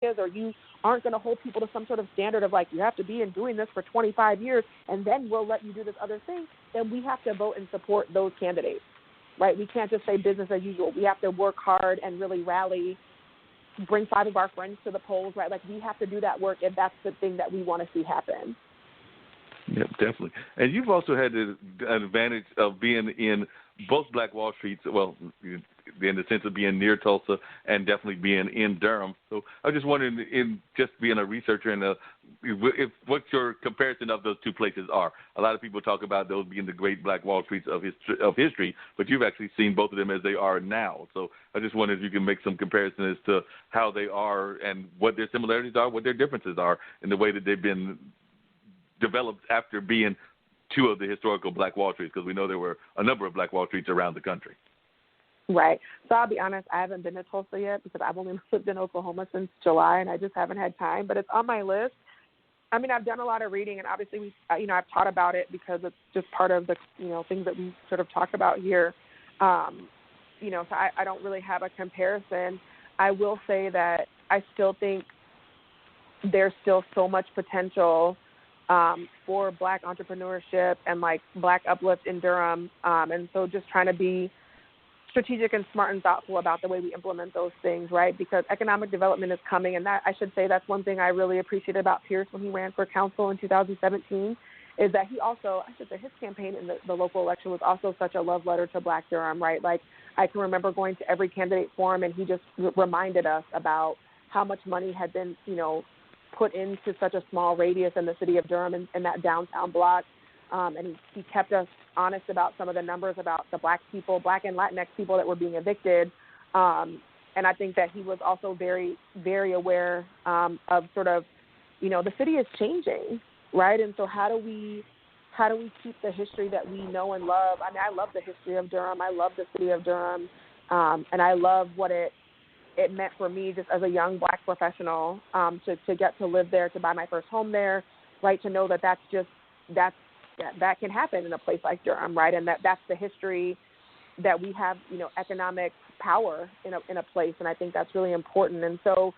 or you aren't going to hold people to some sort of standard of like, you have to be in doing this for 25 years and then we'll let you do this other thing, then we have to vote and support those candidates, right? We can't just say business as usual. We have to work hard and really rally, bring 5 of our friends to the polls, right? Like, we have to do that work if that's the thing that we want to see happen. Yep, definitely. And you've also had an advantage of being in both Black Wall Streets, well, in the sense of being near Tulsa and definitely being in Durham. So I was just wondering, in just being a researcher, and what your comparison of those two places are. A lot of people talk about those being the great Black Wall Streets of history, but you've actually seen both of them as they are now. So I just wondered if you can make some comparison as to how they are and what their similarities are, what their differences are in the way that they've been developed after being 2 of the historical Black Wall Streets, because we know there were a number of Black Wall Streets around the country. Right. So I'll be honest, I haven't been to Tulsa yet because I've only lived in Oklahoma since July, and I just haven't had time, but it's on my list. I mean, I've done a lot of reading, and obviously, I've taught about it because it's just part of the, things that we sort of talk about here. So I don't really have a comparison. I will say that I still think there's still so much potential for Black entrepreneurship and like Black uplift in Durham. And so just trying to be strategic and smart and thoughtful about the way we implement those things, right? Because economic development is coming. And that, I should say, that's one thing I really appreciated about Pierce when he ran for council in 2017, is that he also, I should say, his campaign in the local election was also such a love letter to Black Durham, right? Like, I can remember going to every candidate forum, and he just reminded us about how much money had been, put into such a small radius in the city of Durham and that downtown block. And he kept us honest about some of the numbers about the Black people, Black and Latinx people that were being evicted. And I think that he was also very, very aware of sort of, the city is changing, right? And so how do we keep the history that we know and love? I mean, I love the history of Durham. I love the city of Durham. And I love what it meant for me just as a young Black professional to get to live there, to buy my first home there, right, to know that that can happen in a place like Durham, right, and that's the history that we have, economic power in a place, and I think that's really important. And so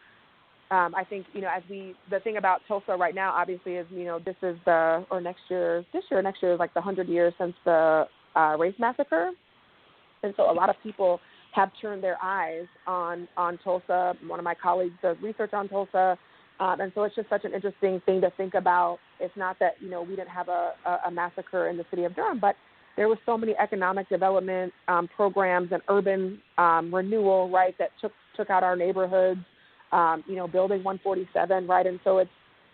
I think, the thing about Tulsa right now, obviously, is, this year or next year is like the 100 years since the race massacre, and so a lot of people have turned their eyes on Tulsa. One of my colleagues does research on Tulsa. And so it's just such an interesting thing to think about. It's not that, we didn't have a massacre in the city of Durham, but there was so many economic development programs and urban renewal, right, that took out our neighborhoods, building 147, right? And so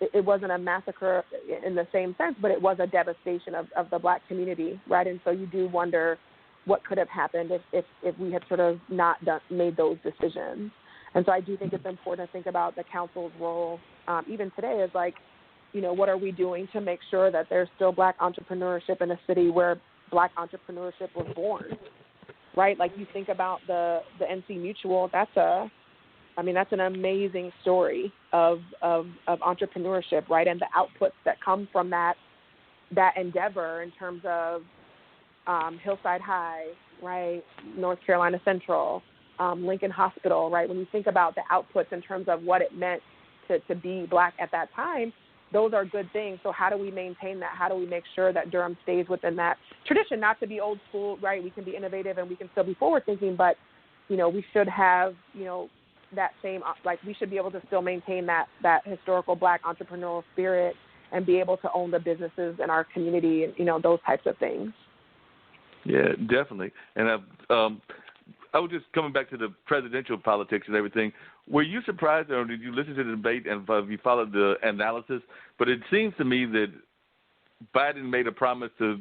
it wasn't a massacre in the same sense, but it was a devastation of the Black community, right? And so you do wonder what could have happened if we had sort of not made those decisions. And so I do think it's important to think about the council's role, even today, is like, what are we doing to make sure that there's still Black entrepreneurship in a city where Black entrepreneurship was born, right? Like, you think about the NC Mutual, that's an amazing story of entrepreneurship, right? And the outputs that come from that endeavor in terms of Hillside High, right, North Carolina Central, Lincoln Hospital, right? When you think about the outputs in terms of what it meant to be Black at that time, those are good things. So how do we maintain that? How do we make sure that Durham stays within that tradition, not to be old school, right? We can be innovative and we can still be forward thinking, but, we should have, that same, like, we should be able to still maintain that historical Black entrepreneurial spirit and be able to own the businesses in our community and, those types of things. Yeah, definitely. And I was just coming back to the presidential politics and everything. Were you surprised, or did you listen to the debate and have you followed the analysis? But it seems to me that Biden made a promise to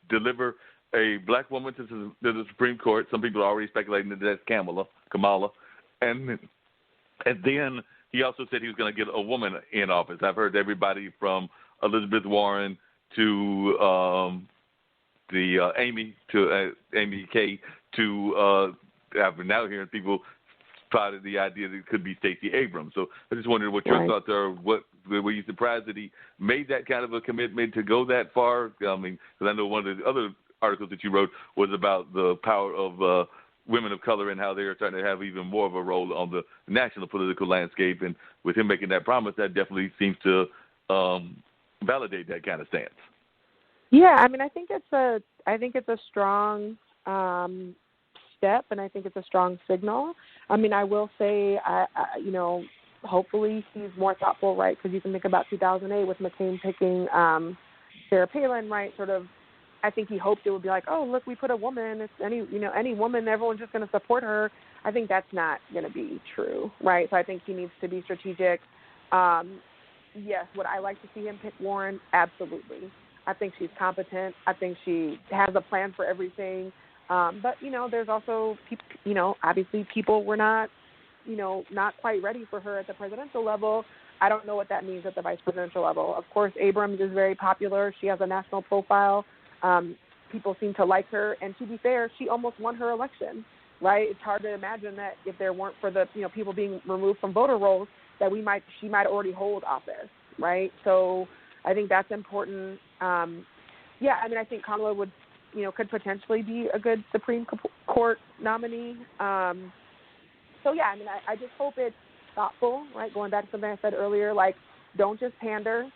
deliver a Black woman to the Supreme Court. Some people are already speculating that that's Kamala. And then he also said he was going to get a woman in office. I've heard everybody from Elizabeth Warren to Amy K to I've now hearing people spotted the idea that it could be Stacey Abrams. So I just wondered what your thoughts are. Were you surprised that he made that kind of a commitment to go that far? I mean, because I know one of the other articles that you wrote was about the power of women of color and how they are starting to have even more of a role on the national political landscape. And with him making that promise, that definitely seems to validate that kind of stance. Yeah, I mean, I think it's a strong step, and I think it's a strong signal. I mean, I will say, hopefully he's more thoughtful, right? Because you can think about 2008 with McCain picking Sarah Palin, right? Sort of, I think he hoped it would be like, oh, look, we put a woman. It's any woman, everyone's just going to support her. I think that's not going to be true, right? So I think he needs to be strategic. Yes, would I like to see him pick Warren? Absolutely. I think she's competent. I think she has a plan for everything. But, there's also, obviously people were not quite ready for her at the presidential level. I don't know what that means at the vice presidential level. Of course, Abrams is very popular. She has a national profile. People seem to like her. And to be fair, she almost won her election, right? It's hard to imagine that if there weren't for the, people being removed from voter rolls, that she might already hold office, right? So I think that's important. I think Kamala would, could potentially be a good Supreme Court nominee. I just hope it's thoughtful, right? Going back to something I said earlier, like, don't just pander.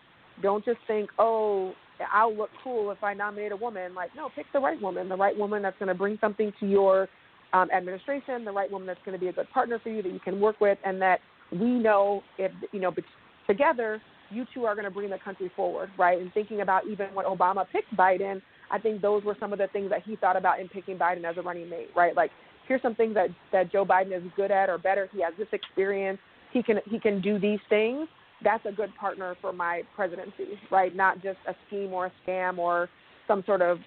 Don't just think, oh, I'll look cool if I nominate a woman. Like, no, pick the right woman that's going to bring something to your administration, the right woman that's going to be a good partner for you that you can work with, and that we know if, together, you two are going to bring the country forward, right? And thinking about even when Obama picked Biden, I think those were some of the things that he thought about in picking Biden as a running mate, right? Like, here's some things that Joe Biden is good at or better. He has this experience. He can do these things. That's a good partner for my presidency, right? Not just a scheme or a scam or some sort of,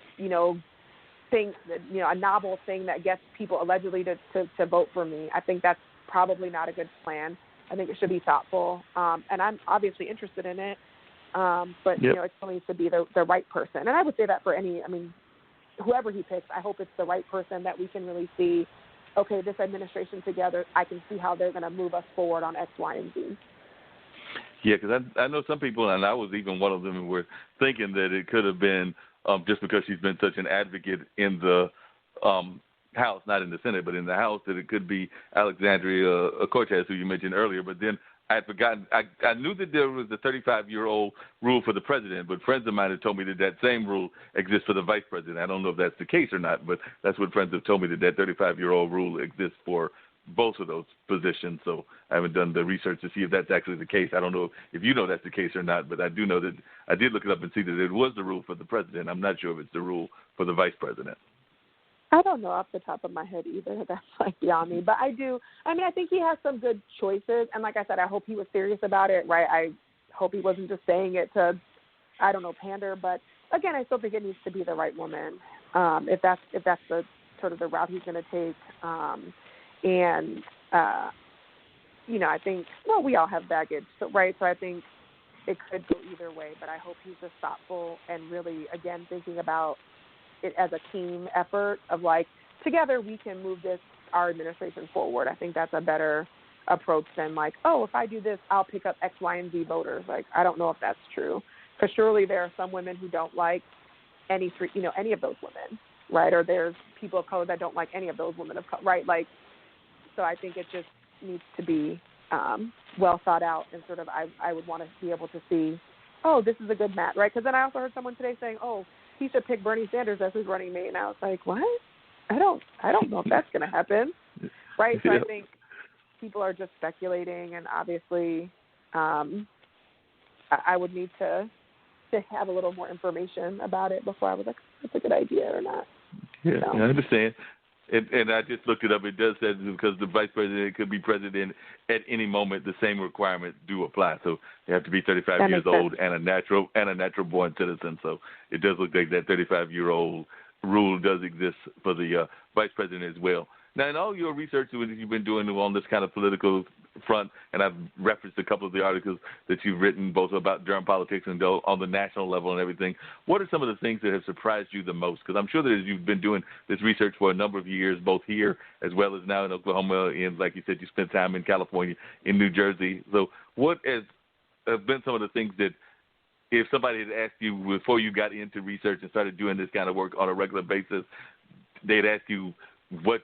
thing, a novel thing that gets people allegedly to vote for me. I think that's probably not a good plan. I think it should be thoughtful. And I'm obviously interested in it. But, it still needs to be the right person. And I would say that for whoever he picks, I hope it's the right person that we can really see, okay, this administration together, I can see how they're going to move us forward on X, Y, and Z. Yeah, because I know some people, and I was even one of them, who were thinking that it could have been just because she's been such an advocate in the House, not in the Senate, but in the House, that it could be Alexandria Cortez, who you mentioned earlier. But then I had forgotten. I knew that there was the 35-year-old rule for the president, but friends of mine had told me that same rule exists for the vice president. I don't know if that's the case or not, but that's what friends have told me, that 35-year-old rule exists for both of those positions. So I haven't done the research to see if that's actually the case. I don't know if you know that's the case or not, but I do know that I did look it up and see that it was the rule for the president. I'm not sure if it's the rule for the vice president. I don't know off the top of my head either. That's like beyond me. But I think he has some good choices. And like I said, I hope he was serious about it, right? I hope he wasn't just saying it to, pander. But again, I still think it needs to be the right woman. If that's the sort of the route he's going to take. I think, we all have baggage, right? So I think it could go either way, but I hope he's just thoughtful and really, again, thinking about it as a team effort of like, together we can move our administration forward. I think that's a better approach than like, oh, if I do this, I'll pick up X, Y, and Z voters. Like, I don't know if that's true, because surely there are some women who don't like any of those women, right? Or there's people of color that don't like any of those women of color, right? Like, so I think it just needs to be well thought out, and sort of I would want to be able to see, oh, this is a good match, right? Because then I also heard someone today saying, oh, he should pick Bernie Sanders as his running mate, and I was like, what? I don't know if that's going to happen, right? So I think people are just speculating, and obviously I would need to have a little more information about it before I was like, it's a good idea or not. Yeah, so. I understand. And I just looked it up. It does say because the vice president could be president at any moment, the same requirements do apply. So you have to be 35 years old and a natural born citizen. So it does look like that 35-year-old rule does exist for the vice president as well. Now, in all your research that you've been doing on this kind of political front, and I've referenced a couple of the articles that you've written both about Durham politics and on the national level and everything, what are some of the things that have surprised you the most? Because I'm sure that you've been doing this research for a number of years, both here as well as now in Oklahoma, and like you said, you spent time in California, in New Jersey. So what have been some of the things that, if somebody had asked you before you got into research and started doing this kind of work on a regular basis, they'd ask you what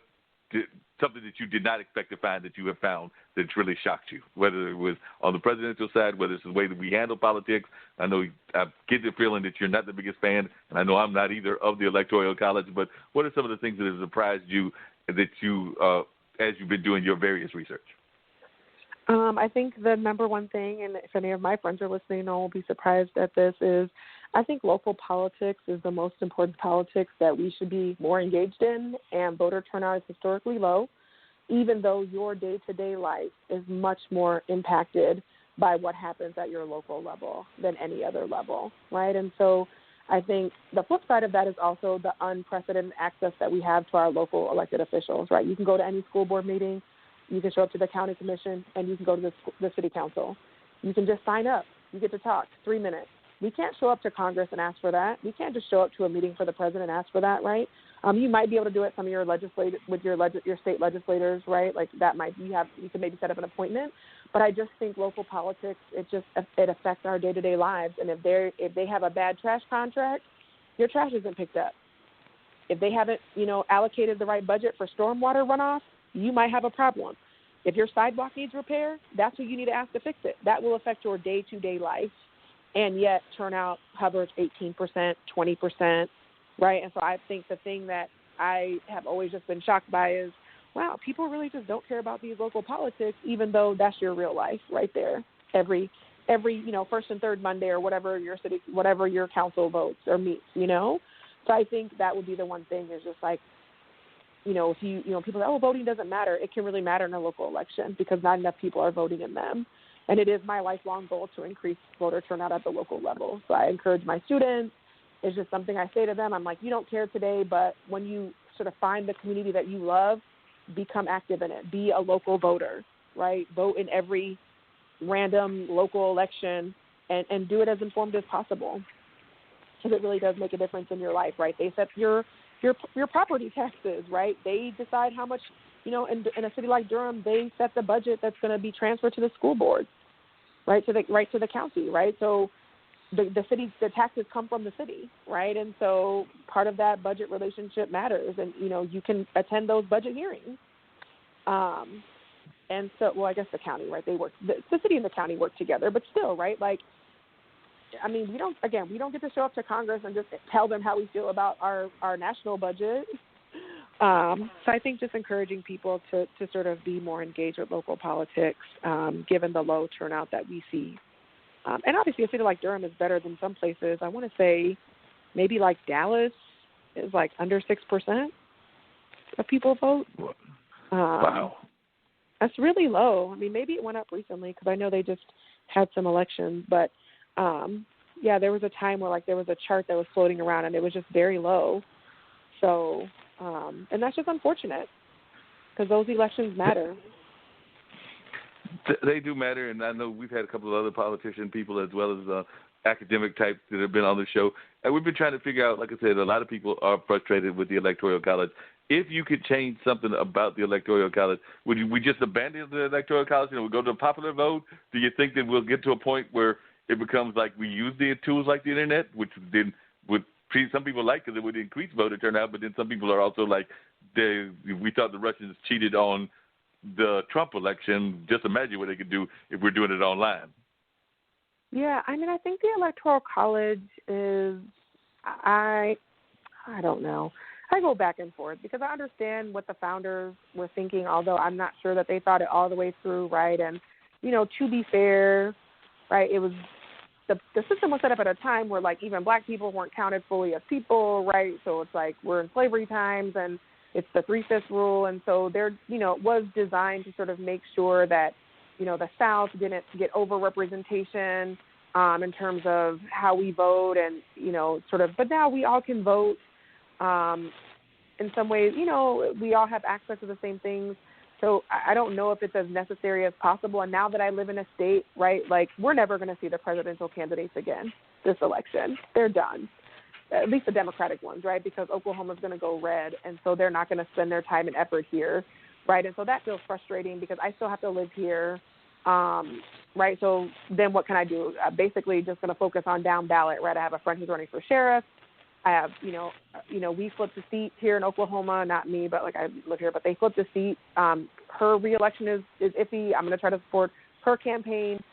something that you did not expect to find that you have found that's really shocked you, whether it was on the presidential side, whether it's the way that we handle politics. I know I get the feeling that you're not the biggest fan, and I know I'm not either, of the Electoral College, but what are some of the things that have surprised you that you, as you've been doing your various research? I think the number one thing, and if any of my friends are listening, I won't be surprised at this, is I think local politics is the most important politics that we should be more engaged in, and voter turnout is historically low, even though your day-to-day life is much more impacted by what happens at your local level than any other level, right? And so I think the flip side of that is also the unprecedented access that we have to our local elected officials, right? You can go to any school board meeting, you can show up to the county commission, and you can go to the city council. You can just sign up. You get to talk 3 minutes. We can't show up to Congress and ask for that. We can't just show up to a meeting for the president and ask for that, right? You might be able to do it some of your with your state legislators, right? Like that you can maybe set up an appointment. But I just think local politics, it affects our day-to-day lives. And if they have a bad trash contract, your trash isn't picked up. If they haven't, allocated the right budget for stormwater runoff, you might have a problem. If your sidewalk needs repair, that's who you need to ask to fix it. That will affect your day-to-day life, and yet turnout hovers 18%, 20%, right? And so I think the thing that I have always just been shocked by is, wow, people really just don't care about these local politics, even though that's your real life right there. Every first and third Monday or whatever your council votes or meets, So I think that would be the one thing is just like, if people say, oh, voting doesn't matter, it can really matter in a local election because not enough people are voting in them. And it is my lifelong goal to increase voter turnout at the local level. So I encourage my students. It's just something I say to them. I'm like, you don't care today, but when you sort of find the community that you love, become active in it. Be a local voter, right? Vote in every random local election and do it as informed as possible because it really does make a difference in your life, right? They set your property taxes, right? They decide how much, in a city like Durham, they set the budget that's going to be transferred to the school board, right to the county, right? So the taxes come from the city, right? And so part of that budget relationship matters, and you can attend those budget hearings. And so, well, I guess the county, right? They work. The city and the county work together, but still, right? Like, I mean, we don't get to show up to Congress and just tell them how we feel about our national budget. So I think just encouraging people to sort of be more engaged with local politics, given the low turnout that we see. And obviously a city like Durham is better than some places. I want to say maybe like Dallas is like under 6% of people vote. Wow. That's really low. I mean, maybe it went up recently because I know they just had some elections, but there was a time where there was a chart that was floating around and it was just very low. So, and that's just unfortunate because those elections matter. They do matter, and I know we've had a couple of other politician people as well as academic types that have been on the show. And we've been trying to figure out, like I said, a lot of people are frustrated with the Electoral College. If you could change something about the Electoral College, would we just abandon the Electoral College and we go to a popular vote? Do you think that we'll get to a point where it becomes like we use the tools like the Internet, which then would some people like because it would increase voter turnout, but then some people are also like, we thought the Russians cheated on the Trump election. Just imagine what they could do if we're doing it online. Yeah, I mean, I think the Electoral College is, I don't know. I go back and forth because I understand what the founders were thinking, although I'm not sure that they thought it all the way through, right? And, to be fair, right, it was the system was set up at a time where, even black people weren't counted fully as people, right? So it's like we're in slavery times and it's the 3/5 rule. And so it was designed to sort of make sure that, the South didn't get over-representation in terms of how we vote and, but now we all can vote. In some ways, we all have access to the same things. So I don't know if it's as necessary as possible. And now that I live in a state, right, we're never going to see the presidential candidates again this election. They're done, at least the Democratic ones, right, because Oklahoma's going to go red. And so they're not going to spend their time and effort here, right? And so that feels frustrating because I still have to live here, right? So then what can I do? I'm basically just going to focus on down ballot, right? I have a friend who's running for sheriff. I have, we flipped a seat here in Oklahoma, not me, but like I live here, but they flipped a seat. Her reelection is iffy. I'm going to try to support her campaign.